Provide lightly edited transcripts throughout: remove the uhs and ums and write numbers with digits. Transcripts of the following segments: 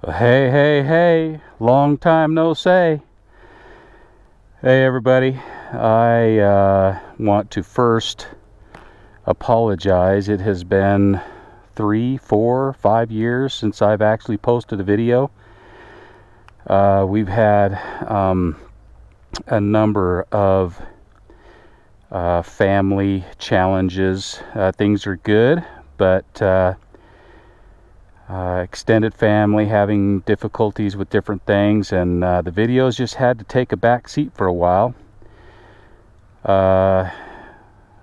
Hey, hey, hey, long time no say. Hey, everybody. I want to first apologize. It has been 3, 4, 5 years since I've actually posted a video. We've had a number of family challenges. Things are good, but extended family having difficulties with different things, and the videos just had to take a back seat for a while.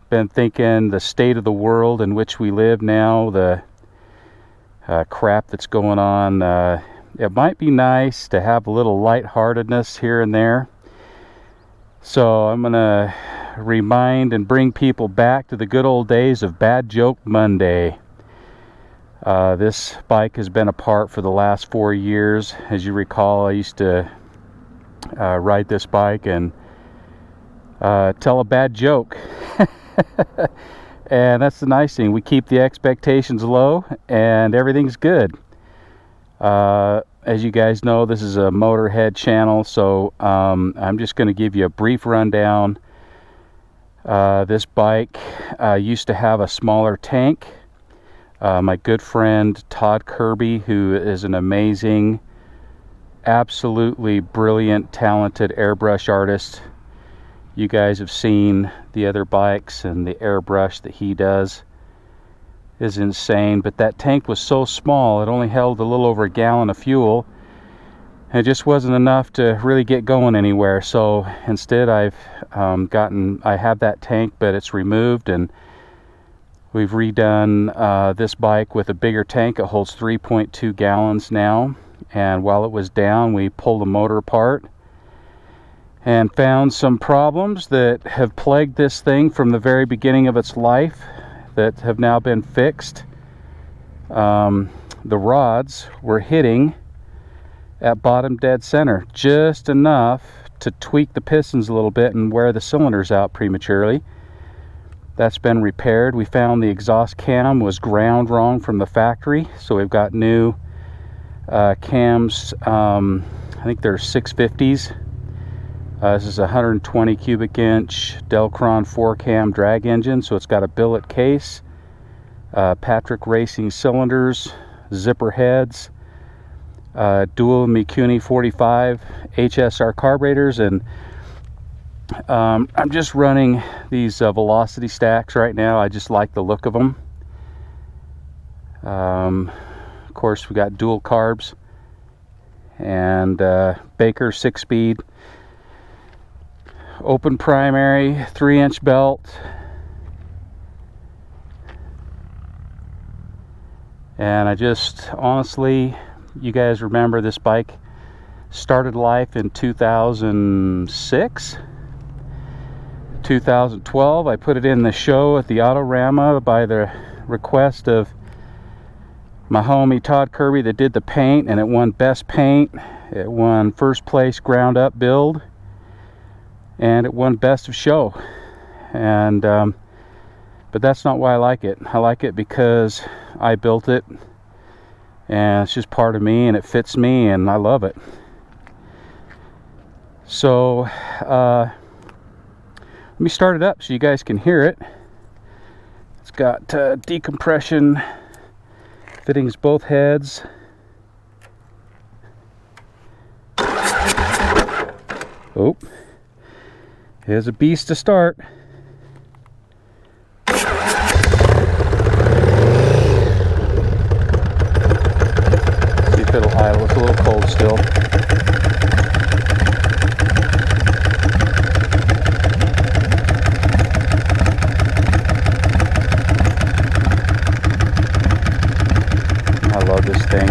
Been thinking the state of the world in which we live now, the crap that's going on. It might be nice to have a little lightheartedness here and there. So I'm gonna remind and bring people back to the good old days of Bad Joke Monday. This bike has been apart for the last 4 years. As you recall, I used to ride this bike and tell a bad joke. And that's the nice thing. We keep the expectations low and everything's good. As you guys know, this is a Motorhead channel, so I'm just going to give you a brief rundown. This bike used to have a smaller tank. My good friend Todd Kirby, who is an amazing, absolutely brilliant, talented airbrush artist. You guys have seen the other bikes, and the airbrush that he does is insane. But that tank was so small, it only held a little over a gallon of fuel. And it just wasn't enough to really get going anywhere. So instead I have that tank, but it's removed, and we've redone this bike with a bigger tank. It holds 3.2 gallons now. And while it was down, we pulled the motor apart and found some problems that have plagued this thing from the very beginning of its life that have now been fixed. The rods were hitting at bottom dead center, just enough to tweak the pistons a little bit and wear the cylinders out prematurely. That's been repaired. We found the exhaust cam was ground wrong from the factory, so we've got new cams. I think they're 650s. This is a 120 cubic inch Delcron 4-cam drag engine, so it's got a billet case, Patrick Racing cylinders, zipper heads, dual Mikuni 45 HSR carburetors, and I'm just running these velocity stacks right now. I just like the look of them. Of course, we got dual carbs and Baker 6-speed, open primary, 3-inch belt, and I just honestly, you guys remember this bike started life in 2006. 2012 I put it in the show at the Autorama by the request of my homie Todd Kirby that did the paint, and it won best paint, it won first place ground up build, and it won best of show. And but that's not why I like it. I like it because I built it, and it's just part of me, and it fits me, and I love it. So let me start it up so you guys can hear it. It's got decompression fittings both heads. Oh, here's a beast to start. See if it'll idle. It's a little cold still. I love this thing.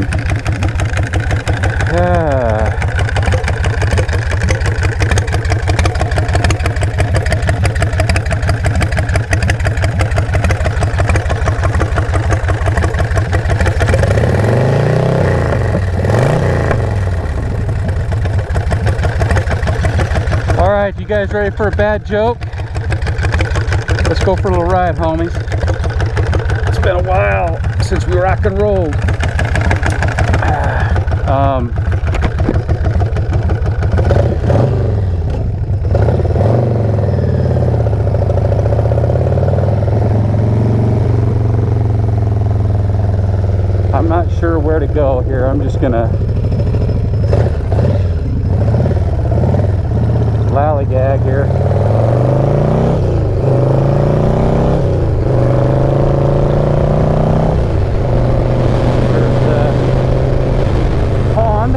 All right, you guys ready for a bad joke? Let's go for a little ride, homies. It's been a while since we rock and rolled. I'm not sure where to go here. I'm just gonna lollygag here. There's the pond.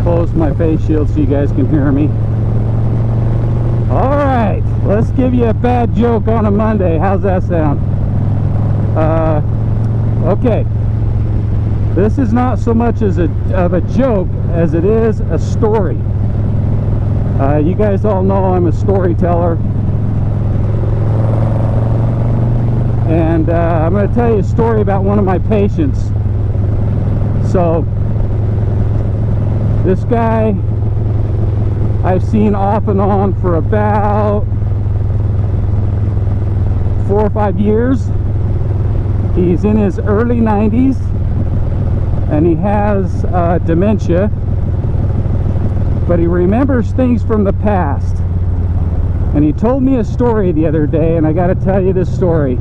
Close my face shield so you guys can hear me. Alright, let's give you a bad joke on a Monday. How's that sound? Okay, this is not so much of a joke as it is a story. You guys all know I'm a storyteller, and I'm going to tell you a story about one of my patients. So this guy I've seen off and on for about 4 or 5 years. He's in his early 90s, and he has dementia, but he remembers things from the past. And he told me a story the other day, and I got to tell you this story.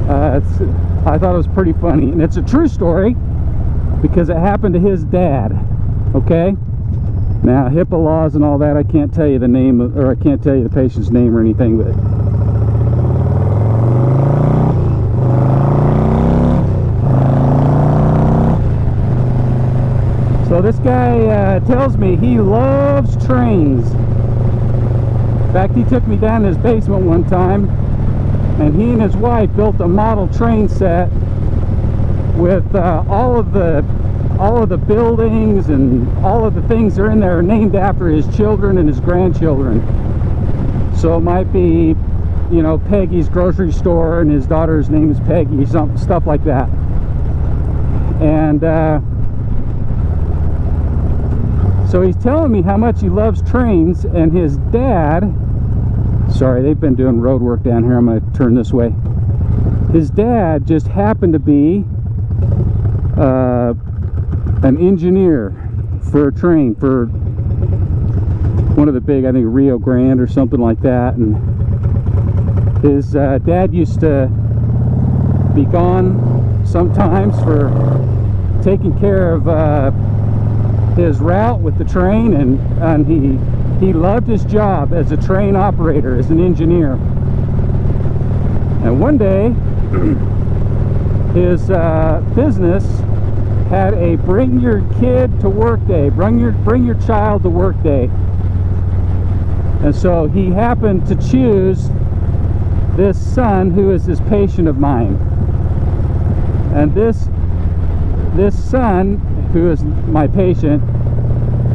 I thought it was pretty funny, and it's a true story because it happened to his dad. Okay? Now, HIPAA laws and all that, I can't tell you the name of, or I can't tell you the patient's name or anything, but so this guy tells me he loves trains. In fact, he took me down to his basement one time, and he and his wife built a model train set with all of the buildings and all of the things that are in there are named after his children and his grandchildren. So it might be, you know, Peggy's grocery store, and his daughter's name is Peggy, stuff like that. And so he's telling me how much he loves trains, and his dad, sorry, they've been doing road work down here, I'm going to turn this way. His dad just happened to be an engineer for a train, for one of the big, I think Rio Grande or something like that. And his dad used to be gone sometimes for taking care of his route with the train, and he loved his job as a train operator, as an engineer. And one day his business had a bring your kid to work day, bring your child to work day. And so he happened to choose this son who is this patient of mine. And this son, who is my patient,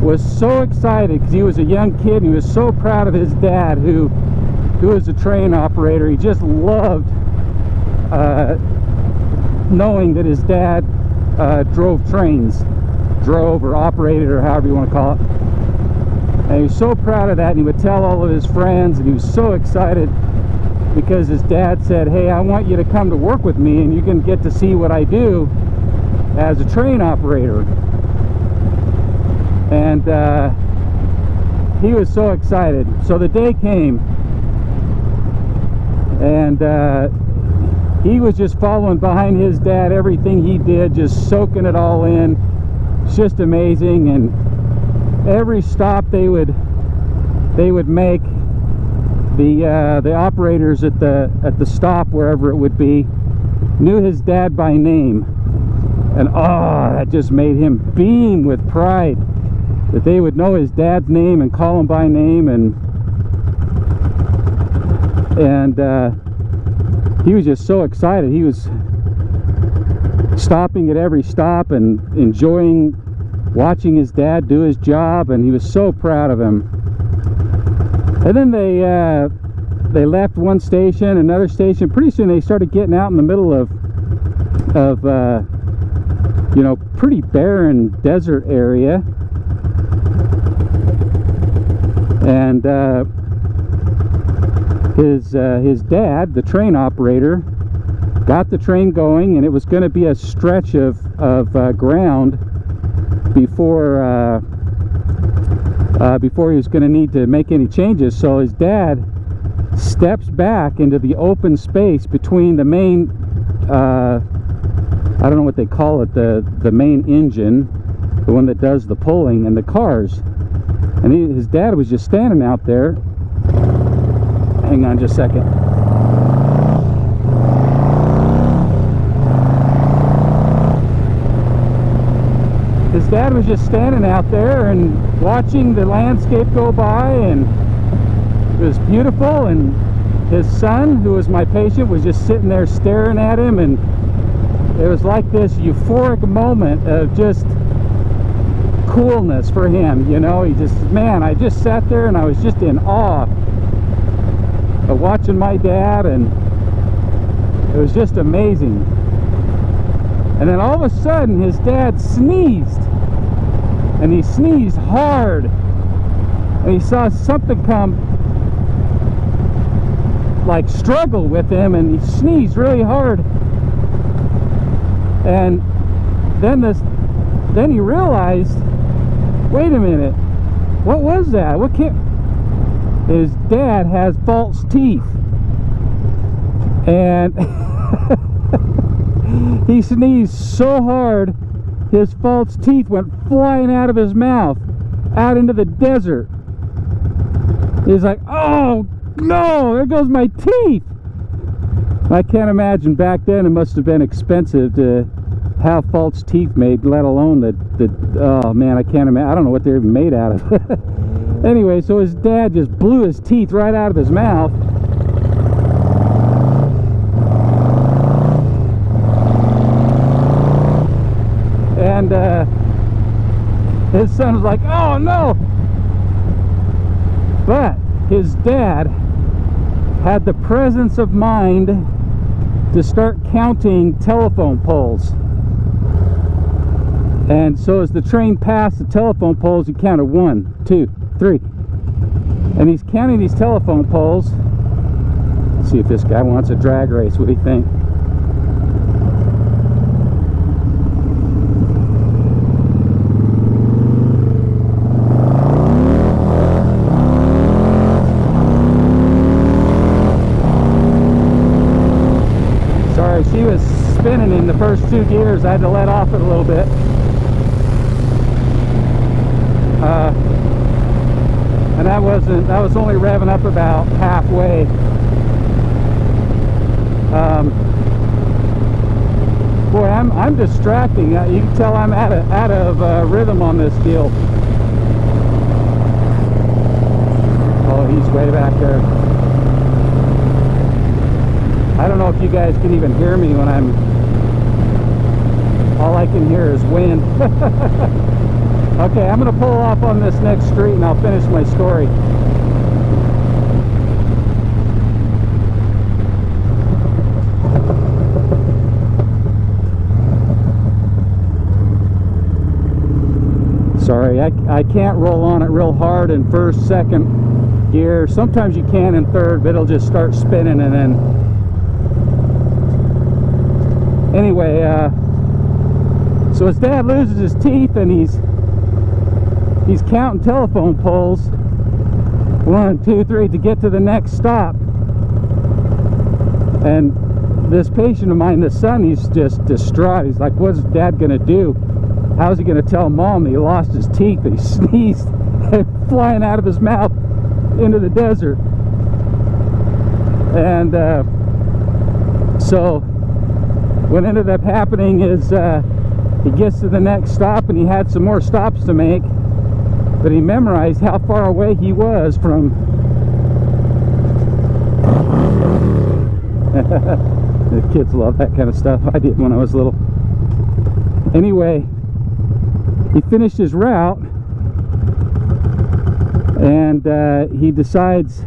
was so excited because he was a young kid, and he was so proud of his dad who was a train operator. He just loved knowing that his dad drove or operated, or however you want to call it. And he was so proud of that, and he would tell all of his friends, and he was so excited because his dad said, hey, I want you to come to work with me, and you can get to see what I do as a train operator. And he was so excited. So the day came, and he was just following behind his dad, everything he did, just soaking it all in. It's just amazing. And every stop they would make, the operators at the stop, wherever it would be, knew his dad by name. And oh, that just made him beam with pride that they would know his dad's name and call him by name. And he was just so excited. He was stopping at every stop and enjoying watching his dad do his job, and he was so proud of him. And then they left one station, another station. Pretty soon they started getting out in the middle of you know, pretty barren desert area. And his dad, the train operator, got the train going, and it was going to be a stretch of ground before he was going to need to make any changes. So his dad steps back into the open space between the main, I don't know what they call it, the main engine, the one that does the pulling, and the cars. And his dad was just standing out there. Hang on just a second. His dad was just standing out there and watching the landscape go by, and it was beautiful. And his son, who was my patient, was just sitting there staring at him, and it was like this euphoric moment of just coolness for him, you know. He just, man, I just sat there and I was just in awe of watching my dad, and it was just amazing. And then all of a sudden his dad sneezed, and he sneezed hard, and he saw something come, like struggle with him, and he sneezed really hard. And then he realized, wait a minute, what was that? What can't... His dad has false teeth, and he sneezed so hard his false teeth went flying out of his mouth out into the desert. He's like, oh no, there goes my teeth. I can't imagine back then it must have been expensive to have false teeth made, let alone the oh man, I can't imagine. I don't know what they're even made out of. Anyway, so his dad just blew his teeth right out of his mouth. And his son was like, oh no. But his dad had the presence of mind to start counting telephone poles. And so as the train passed the telephone poles, he counted 1, 2, 3. And he's counting these telephone poles. Let's see if this guy wants a drag race. What do you think? Sorry, she was spinning in the first 2 gears. I had to let off it a little bit. And that was only revving up about halfway. Boy, I'm distracting. You can tell I'm out of rhythm on this deal. Oh, he's way back there. I don't know if you guys can even hear me when all I can hear is wind. Okay, I'm going to pull off on this next street and I'll finish my story. Sorry, I can't roll on it real hard in first, second gear. Sometimes you can in third, but it'll just start spinning. And then anyway, so his dad loses his teeth, and he's counting telephone poles, 1, 2, 3, to get to the next stop. And this patient of mine, the son, he's just distraught. He's like, what's dad gonna do? How's he gonna tell mom that he lost his teeth, that he sneezed and flying out of his mouth into the desert? And so what ended up happening is he gets to the next stop, and he had some more stops to make, but he memorized how far away he was from the kids love that kind of stuff. I did when I was little. Anyway, he finished his route, and he decides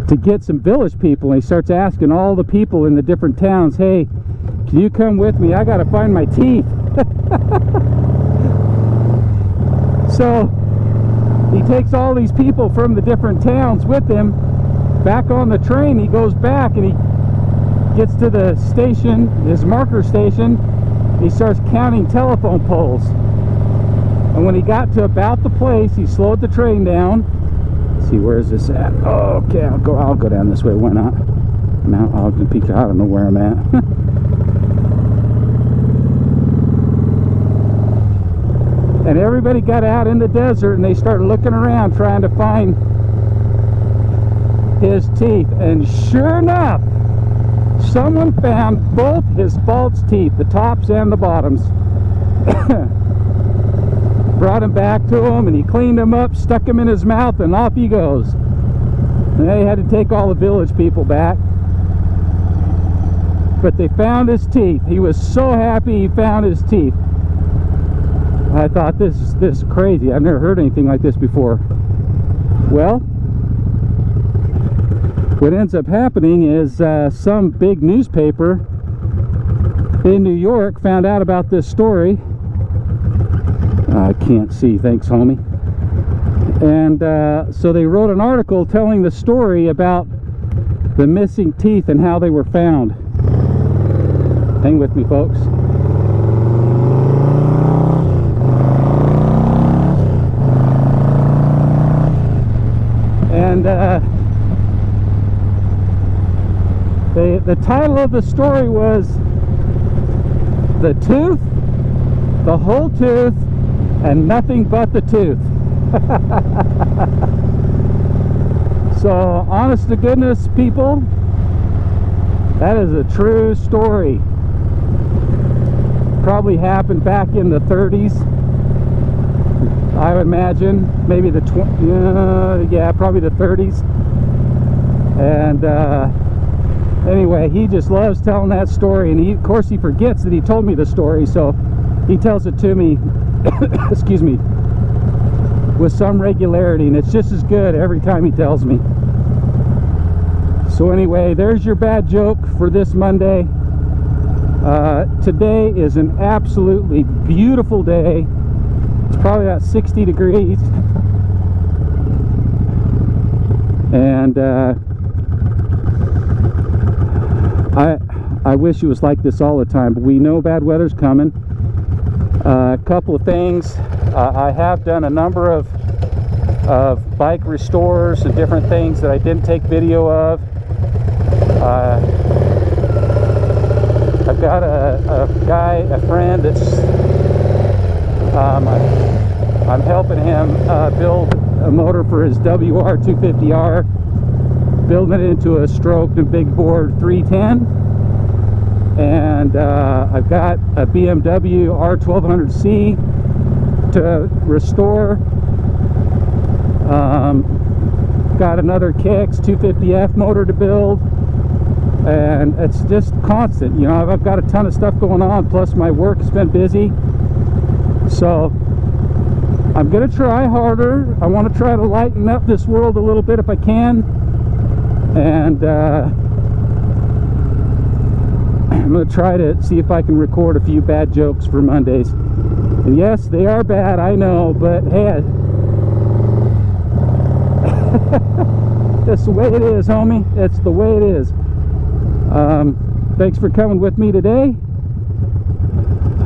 to get some village people, and he starts asking all the people in the different towns, hey, can you come with me? I gotta find my teeth. So he takes all these people from the different towns with him back on the train. He goes back and he gets to the station, his marker station, he starts counting telephone poles. And when he got to about the place, he slowed the train down. Let's see, where is this at? Oh, okay, I'll go down this way. Why not? Mount Ogden Peak. I don't know where I'm at. And everybody got out in the desert and they started looking around trying to find his teeth. And sure enough, someone found both his false teeth, the tops and the bottoms. Brought him back to him, and he cleaned them up, stuck them in his mouth, and off he goes. And they had to take all the village people back. But they found his teeth. He was so happy he found his teeth. I thought, this is crazy. I've never heard anything like this before. Well, what ends up happening is some big newspaper in New York found out about this story. I can't see, thanks homie. And so they wrote an article telling the story about the missing teeth and how they were found. Hang with me, folks. And the title of the story was "The Tooth, the Whole Tooth, and Nothing But the Tooth." So, honest to goodness, people, that is a true story. Probably happened back in the 30s, I would imagine. Maybe the yeah, probably the 30s. And anyway, he just loves telling that story, and of course he forgets that he told me the story, so he tells it to me excuse me, with some regularity, and it's just as good every time he tells me. So anyway, there's your bad joke for this Monday. Today is an absolutely beautiful day. It's probably about 60 degrees, and I wish it was like this all the time, but we know bad weather's coming. A couple of things. I have done a number of bike restores and different things that I didn't take video of. I've got a guy, a friend that's I'm helping him build a motor for his WR250R, building it into a stroked and big bore 310. And I've got a BMW R1200C to restore. Got another Kicks 250F motor to build, and it's just constant. You know, I've got a ton of stuff going on, plus my work's been busy. So I'm gonna try harder. I want to try to lighten up this world a little bit if I can, and I'm going to try to see if I can record a few bad jokes for Mondays. And yes, they are bad, I know, but hey, that's the way it is, homie. It's the way it is. Thanks for coming with me today.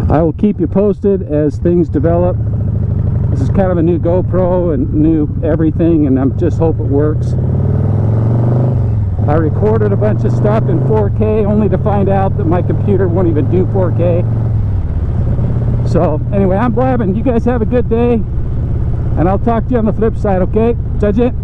I will keep you posted as things develop. This is kind of a new GoPro and new everything, and I just hope it works. I recorded a bunch of stuff in 4K only to find out that my computer won't even do 4K. So anyway, I'm blabbing. You guys have a good day, and I'll talk to you on the flip side, okay? Judge it.